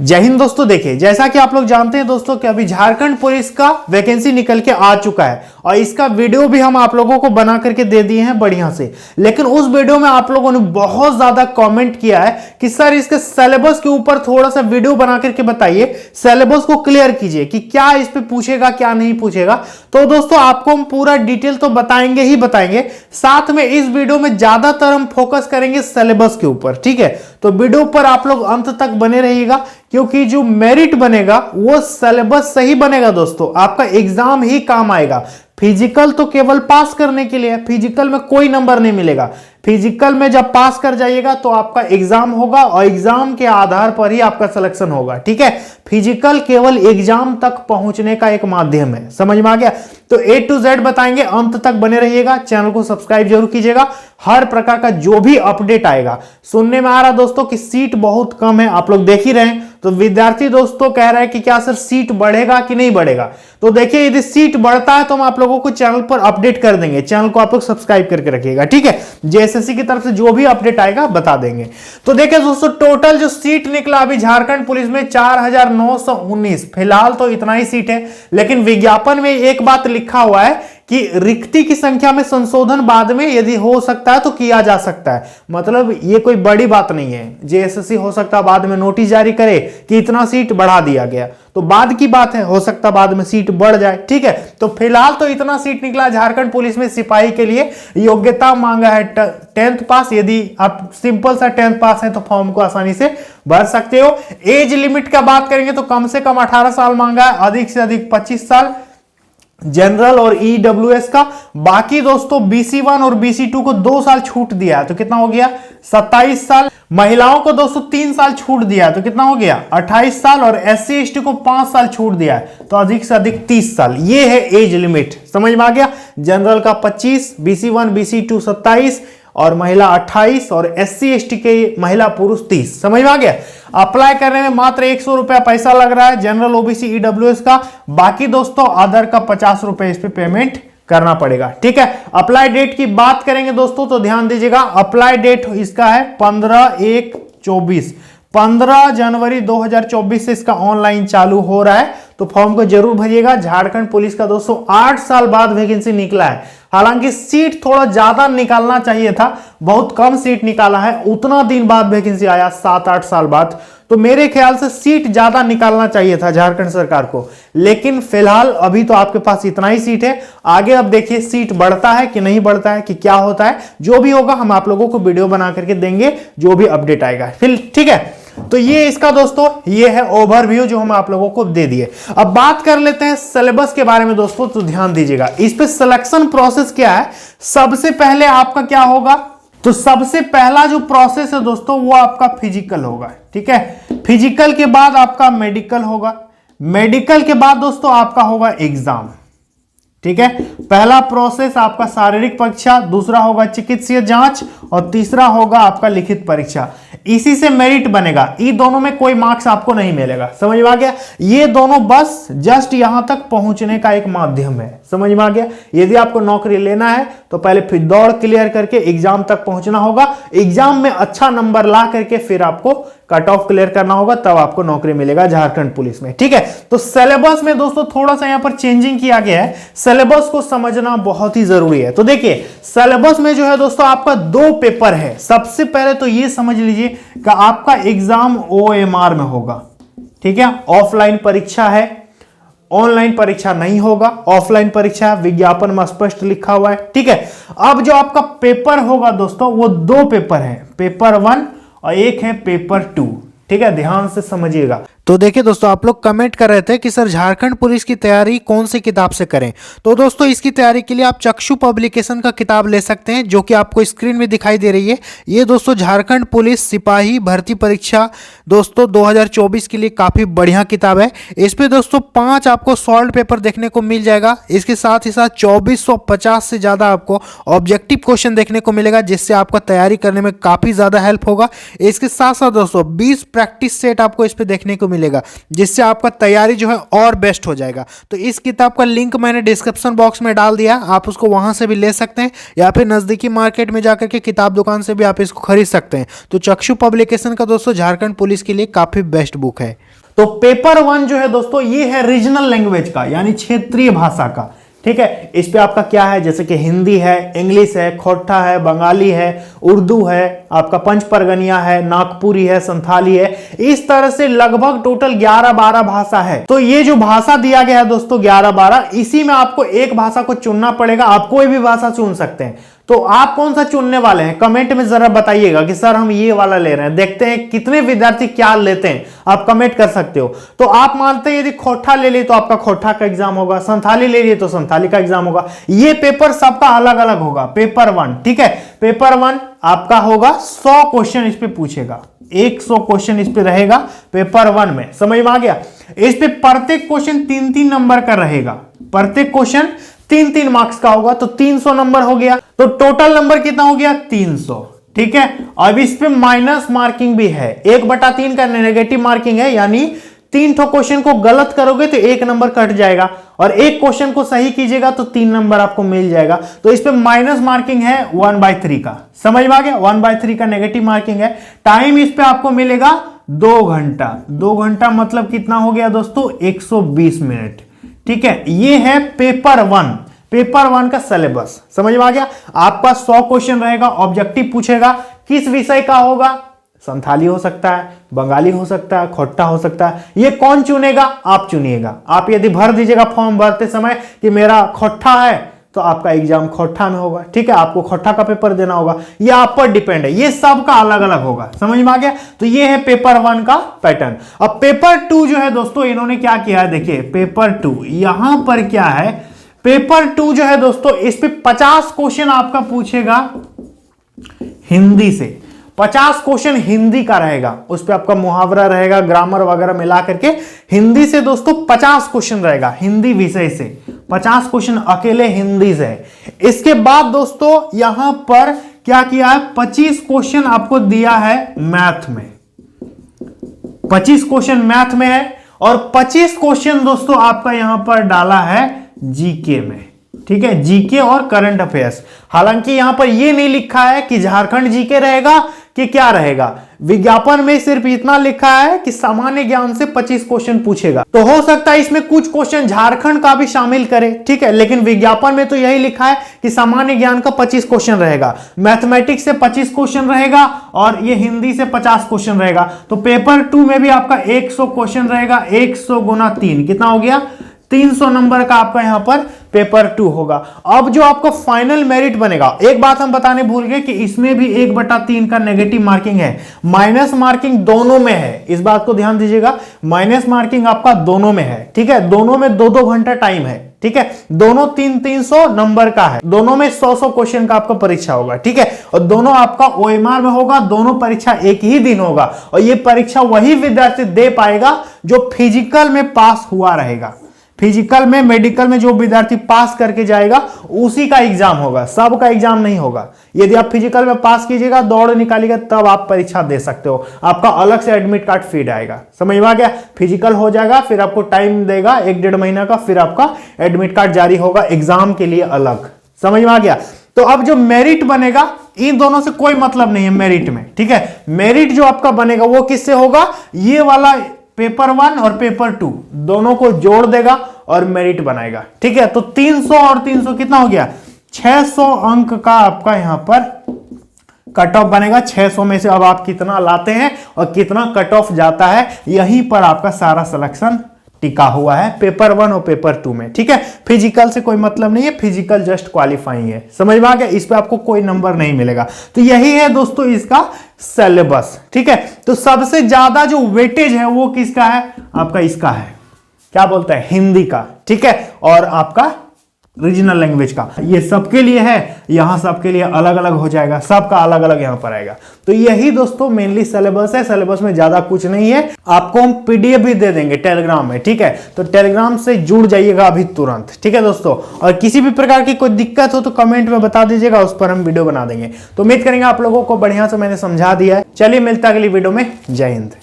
जय हिंद दोस्तों। देखिए, जैसा कि आप लोग जानते हैं दोस्तों कि अभी झारखंड पुलिस का वैकेंसी निकल के आ चुका है और इसका वीडियो भी हम आप लोगों को बना करके दे दिए हैं बढ़िया से। लेकिन उस वीडियो में आप लोगों ने बहुत ज्यादा कमेंट किया है कि सर इसके सिलेबस के ऊपर थोड़ा सा वीडियो बना करके बताइए, सिलेबस को क्लियर कीजिए कि क्या इस पे पूछेगा क्या नहीं पूछेगा। तो दोस्तों आपको हम पूरा डिटेल तो बताएंगे ही बताएंगे, साथ में इस वीडियो में ज्यादातर हम फोकस करेंगे सिलेबस के ऊपर। ठीक है, तो वीडियो पर आप लोग अंत तक बने रहिएगा क्योंकि जो मेरिट बनेगा वो सिलेबस सही बनेगा दोस्तों, आपका एग्जाम ही काम आएगा। फिजिकल तो केवल पास करने के लिए है, फिजिकल में कोई नंबर नहीं मिलेगा। फिजिकल में जब पास कर जाइएगा तो आपका एग्जाम होगा और एग्जाम के आधार पर ही आपका सिलेक्शन होगा। ठीक है, फिजिकल केवल एग्जाम तक पहुंचने का एक माध्यम है, समझ में आ गया। तो A to Z बताएंगे, अंत तक बने रहिएगा, चैनल को सब्सक्राइब जरूर कीजिएगा। हर प्रकार का जो भी अपडेट आएगा, सुनने में आ रहा दोस्तों कि सीट बहुत कम है, आप लोग देख ही रहे हैं। तो विद्यार्थी दोस्तों कह रहे हैं कि क्या सर सीट बढ़ेगा कि नहीं बढ़ेगा। तो देखिए, यदि सीट बढ़ता है तो हम आप लोगों को चैनल पर अपडेट कर देंगे, चैनल को आप लोग सब्सक्राइब करके रखिएगा। ठीक है, जेएसएससी की तरफ से जो भी अपडेट आएगा बता देंगे। तो देखिए दोस्तों, टोटल जो सीट निकला अभी झारखंड पुलिस में 4919, फिलहाल तो इतना ही सीट है। लेकिन विज्ञापन में एक बात लिखा हुआ है कि रिक्ति की संख्या में संशोधन बाद में यदि हो सकता है तो किया जा सकता है। मतलब ये कोई बड़ी बात नहीं है, जेएसएससी हो सकता है बाद में नोटिस जारी करे कि इतना सीट बढ़ा दिया गया, तो बाद की बात है, हो सकता है बाद में सीट बढ़ जाए। ठीक है, तो फिलहाल तो इतना सीट निकला झारखंड पुलिस में सिपाही के लिए। योग्यता मांगा है 10th पास, यदि आप सिंपल सा 10th पास है तो फॉर्म को आसानी से भर सकते हो। एज लिमिट का बात करेंगे तो कम से कम 18 साल मांगा है, अधिक से अधिक 25 साल जनरल और ईडब्ल्यूएस का। बाकी दोस्तों BC1 और BC2 को 2 साल छूट दिया है तो कितना हो गया 27 साल। महिलाओं को दोस्तों 3 साल छूट दिया है तो कितना हो गया 28 साल। और SC ST को 5 साल छूट दिया है तो अधिक से अधिक 30 साल। ये है एज लिमिट, समझ में आ गया। जनरल का 25, BC1 BC2 27 और महिला 28 और SC ST के महिला पुरुष 30, समझ में आ गया। अप्लाई करने में मात्र 100 रुपया पैसा लग रहा है जनरल OBC EWS का। बाकी दोस्तों अदर का 50 रुपए इस पे पेमेंट करना पड़ेगा। ठीक है, अप्लाई डेट की बात करेंगे दोस्तों तो ध्यान दीजिएगा, अप्लाई डेट इसका है 15/1/24, 15 जनवरी 2024 से इसका ऑनलाइन चालू हो रहा है। तो फॉर्म को जरूर भरिएगा। झारखंड पुलिस का दोस्तों 8 साल बाद वैकेंसी निकला है, हालांकि सीट थोड़ा ज्यादा निकालना चाहिए था, बहुत कम सीट निकाला है। उतना दिन बाद वैकेंसी आया, 7-8 साल बाद, तो मेरे ख्याल से सीट ज्यादा निकालना चाहिए था झारखंड सरकार को। लेकिन फिलहाल अभी तो आपके पास इतना ही सीट है, आगे अब देखिए सीट बढ़ता है कि नहीं बढ़ता है, कि क्या होता है। जो भी होगा हम आप लोगों को वीडियो बना करके देंगे, जो भी अपडेट आएगा फिर। ठीक है, तो ये इसका दोस्तों ये है ओवरव्यू जो हम आप लोगों को दे दिए। अब बात कर लेते हैं सिलेबस के बारे में दोस्तों, तो ध्यान दीजिएगा इस पे सिलेक्शन प्रोसेस क्या है। सबसे पहले आपका क्या होगा, तो सबसे पहला जो प्रोसेस है दोस्तों वो आपका फिजिकल होगा। ठीक है, फिजिकल के बाद आपका मेडिकल होगा, मेडिकल के बाद दोस्तों आपका होगा एग्जाम। ठीक है, पहला प्रोसेस आपका शारीरिक परीक्षा, दूसरा होगा चिकित्सीय जांच और तीसरा होगा आपका लिखित परीक्षा। इसी से मेरिट बनेगा। ये दोनों में कोई मार्क्स आपको नहीं मिलेगा, समझ में आ गया। ये दोनों बस जस्ट यहां तक पहुंचने का एक माध्यम है, समझ में आ गया। यदि आपको नौकरी लेना है तो पहले फिर दौड़ क्लियर करके एग्जाम तक पहुंचना होगा, एग्जाम में अच्छा नंबर ला करके फिर आपको कट ऑफ क्लियर करना होगा, तब आपको नौकरी मिलेगा झारखंड पुलिस में। ठीक है, तो सिलेबस में दोस्तों थोड़ा सा यहां पर चेंजिंग किया गया है, सिलेबस को समझना बहुत ही जरूरी है। तो देखिए सिलेबस में जो है दोस्तों आपका 2 पेपर है। सबसे पहले तो ये समझ लीजिए कि आपका एग्जाम OMR में होगा। ठीक है, ऑफलाइन परीक्षा है, ऑनलाइन परीक्षा नहीं होगा, ऑफलाइन परीक्षा विज्ञापन में स्पष्ट लिखा हुआ है। ठीक है, अब जो आपका पेपर होगा दोस्तों वो 2 पेपर है, पेपर 1 और एक है पेपर 2। ठीक है, ध्यान से समझिएगा। तो देखिए दोस्तों, आप लोग कमेंट कर रहे थे कि सर झारखंड पुलिस की तैयारी कौन सी किताब से करें। तो दोस्तों इसकी तैयारी के लिए आप चक्षु पब्लिकेशन का किताब ले सकते हैं, जो कि आपको स्क्रीन में दिखाई दे रही है। ये दोस्तों झारखंड पुलिस सिपाही भर्ती परीक्षा दोस्तों 2024 के लिए काफ़ी बढ़िया किताब है। इस पर दोस्तों 5 आपको सॉल्व पेपर देखने को मिल जाएगा। इसके साथ ही साथ 2450 से ज़्यादा आपको ऑब्जेक्टिव क्वेश्चन देखने को मिलेगा, जिससे आपका तैयारी करने में काफ़ी ज़्यादा हेल्प होगा। इसके साथ साथ दोस्तों 20 प्रैक्टिस सेट आपको इस पर देखने को मिलेगा, जिससे आपका तैयारी जो है और बेस्ट हो जाएगा। तो इस किताब का लिंक मैंने डिस्क्रिप्शन बॉक्स में डाल दिया, आप उसको वहां से भी ले सकते हैं या फिर नज़दीकी मार्केट में जाकर के किताब दुकान से भी आप इसको खरीद सकते हैं। तो चक्षु पब्लिकेशन का दोस्तों झारखंड पुलिस के लिए काफ़ी बेस्ट बुक है। तो पेपर 1 जो है दोस्तों ये है रीजनल लैंग्वेज का, यानी क्षेत्रीय भाषा का। ठीक है, इस पे आपका क्या है, जैसे कि हिंदी है, इंग्लिश है, खोटा है, बंगाली है, उर्दू है, आपका पंच परगनिया है, नागपुरी है, संथाली है। इस तरह से लगभग टोटल 11-12 भाषा है। तो ये जो भाषा दिया गया है दोस्तों 11-12, इसी में आपको एक भाषा को चुनना पड़ेगा। आप कोई भी भाषा चुन सकते हैं। तो आप कौन सा चुनने वाले हैं कमेंट में जरा बताइएगा कि सर हम ये वाला ले रहे हैं। देखते हैं कितने विद्यार्थी क्या लेते हैं, आप कमेंट कर सकते हो। तो आप मानते हैं यदि खोटा ले लिए तो आपका खोटा का एग्जाम होगा, संथाली ले लिए तो संथाली का एग्जाम होगा। ये पेपर सबका अलग अलग होगा। पेपर 1, ठीक है, पेपर 1 आपका होगा 100 क्वेश्चन इस पे पूछेगा, 100 क्वेश्चन इस पे रहेगा पेपर 1 में। समझ में आ गया? इस पे प्रत्येक क्वेश्चन 3-3 नंबर का रहेगा, प्रत्येक क्वेश्चन 3-3 मार्क्स का होगा, तो 300 नंबर हो गया। तो टोटल नंबर कितना हो गया? 300। ठीक है, अब इस पे माइनस मार्किंग भी है, 1/3 का नेगेटिव मार्किंग है, यानी 3 क्वेश्चन को गलत करोगे तो 1 नंबर कट जाएगा, और 1 क्वेश्चन को सही कीजिएगा तो 3 नंबर आपको मिल जाएगा। तो इस पे माइनस मार्किंग है 1/3 का। समझ में आ गया? 1/3 का नेगेटिव मार्किंग है। टाइम इस पे आपको मिलेगा 2 घंटा। 2 घंटा मतलब कितना हो गया दोस्तों? 120 मिनट। ठीक है, ये है पेपर 1। पेपर 1 का सिलेबस समझ में आ गया? आपका 100 क्वेश्चन रहेगा, ऑब्जेक्टिव पूछेगा, किस विषय का होगा? संथाली हो सकता है, बंगाली हो सकता है, खोटा हो सकता है। ये कौन चुनेगा? आप चुनिएगा। आप यदि भर दीजिएगा फॉर्म भरते समय कि मेरा खोटा है, तो आपका एग्जाम खोटा में होगा। ठीक है, आपको खोटा का पेपर देना होगा, ये आप पर डिपेंड है, ये सबका अलग अलग होगा। समझ में आ गया? तो ये है पेपर 1 का पैटर्न। अब पेपर 2 जो है दोस्तों, इन्होंने क्या किया है, देखिए पेपर 2 यहां पर क्या है, पेपर 2 जो है दोस्तों, इस पे 50 क्वेश्चन आपका पूछेगा हिंदी से। 50 क्वेश्चन हिंदी का रहेगा, उस पे आपका मुहावरा रहेगा, ग्रामर वगैरह मिला करके हिंदी से दोस्तों 50 क्वेश्चन रहेगा, हिंदी विषय से 50 क्वेश्चन अकेले हिंदी से। इसके बाद दोस्तों यहां पर क्या किया है, 25 क्वेश्चन आपको दिया है मैथ में, 25 क्वेश्चन मैथ में है, और 25 क्वेश्चन दोस्तों आपका यहां पर डाला है जीके में। ठीक है, जीके और करंट अफेयर्स। हालांकि यहां पर यह नहीं लिखा है कि झारखंड जीके रहेगा कि क्या रहेगा, विज्ञापन में सिर्फ इतना लिखा है कि सामान्य ज्ञान से 25 क्वेश्चन पूछेगा। तो हो सकता है इसमें कुछ क्वेश्चन झारखंड का भी शामिल करे, ठीक है, लेकिन विज्ञापन में तो यही लिखा है कि सामान्य ज्ञान का 25 क्वेश्चन रहेगा, मैथमेटिक्स से 25 क्वेश्चन रहेगा, और ये हिंदी से 50 क्वेश्चन रहेगा। तो पेपर 2 में भी आपका 100 क्वेश्चन रहेगा, 100 गुना 3 कितना हो गया? 300 नंबर का आपका यहां पर पेपर 2 होगा। अब जो आपका फाइनल मेरिट बनेगा, एक बात हम बताने भूल गए कि इसमें भी 1/3 का नेगेटिव मार्किंग है, माइनस मार्किंग दोनों में है, इस बात को ध्यान दीजिएगा, माइनस मार्किंग आपका दोनों में है। ठीक है, दोनों में 2-2 घंटा टाइम है। ठीक है, दोनों 300 नंबर का है, दोनों में 100 क्वेश्चन का आपका परीक्षा होगा। ठीक है, और दोनों आपका ओएमआर में होगा, दोनों परीक्षा एक ही दिन होगा, और ये परीक्षा वही विद्यार्थी दे पाएगा जो फिजिकल में पास हुआ रहेगा। फिजिकल में, मेडिकल में जो विद्यार्थी पास करके जाएगा उसी का एग्जाम होगा, सबका एग्जाम नहीं होगा। यदि आप फिजिकल में पास कीजिएगा, दौड़ निकालिएगा, तब आप परीक्षा दे सकते हो, आपका अलग से एडमिट कार्ड फीड आएगा। समझ में आ गया? फिजिकल हो जाएगा, फिर आपको टाइम देगा 1-1.5 महीना का, फिर आपका एडमिट कार्ड जारी होगा एग्जाम के लिए अलग। समझ में आ गया? तो अब जो मेरिट बनेगा, इन दोनों से कोई मतलब नहीं है मेरिट में। ठीक है, मेरिट जो आपका बनेगा वो किससे होगा? ये वाला पेपर 1 और पेपर 2 दोनों को जोड़ देगा और मेरिट बनाएगा। ठीक है, तो 300 और 300 कितना हो गया? 600 अंक का आपका यहां पर कट ऑफ बनेगा। 600 में से अब आप कितना लाते हैं और कितना कट ऑफ जाता है, यहीं पर आपका सारा सिलेक्शन टिका हुआ है पेपर 1 और पेपर 2 में। ठीक है, फिजिकल से कोई मतलब नहीं है, फिजिकल जस्ट क्वालिफाइंग है। समझ में आ गया? इस पे आपको कोई नंबर नहीं मिलेगा। तो यही है दोस्तों इसका सिलेबस। ठीक है, तो सबसे ज्यादा जो वेटेज है वो किसका है? आपका इसका है, क्या बोलते हैं, हिंदी का। ठीक है, और आपका रीजनल लैंग्वेज का, ये सबके लिए है, यहां सबके लिए अलग अलग हो जाएगा, सबका अलग अलग यहां पर आएगा। तो यही दोस्तों मेनली सिलेबस है। सिलेबस में ज्यादा कुछ नहीं है। आपको हम पीडीएफ भी दे देंगे टेलीग्राम में। ठीक है, तो टेलीग्राम से जुड़ जाइएगा अभी तुरंत। ठीक है दोस्तों, और किसी भी प्रकार की कोई दिक्कत हो तो कमेंट में बता दीजिएगा, उस पर हम वीडियो बना देंगे। तो उम्मीद करेंगे आप लोगों को बढ़िया से मैंने समझा दिया है। चलिए मिलता है अगली वीडियो में। जय हिंद।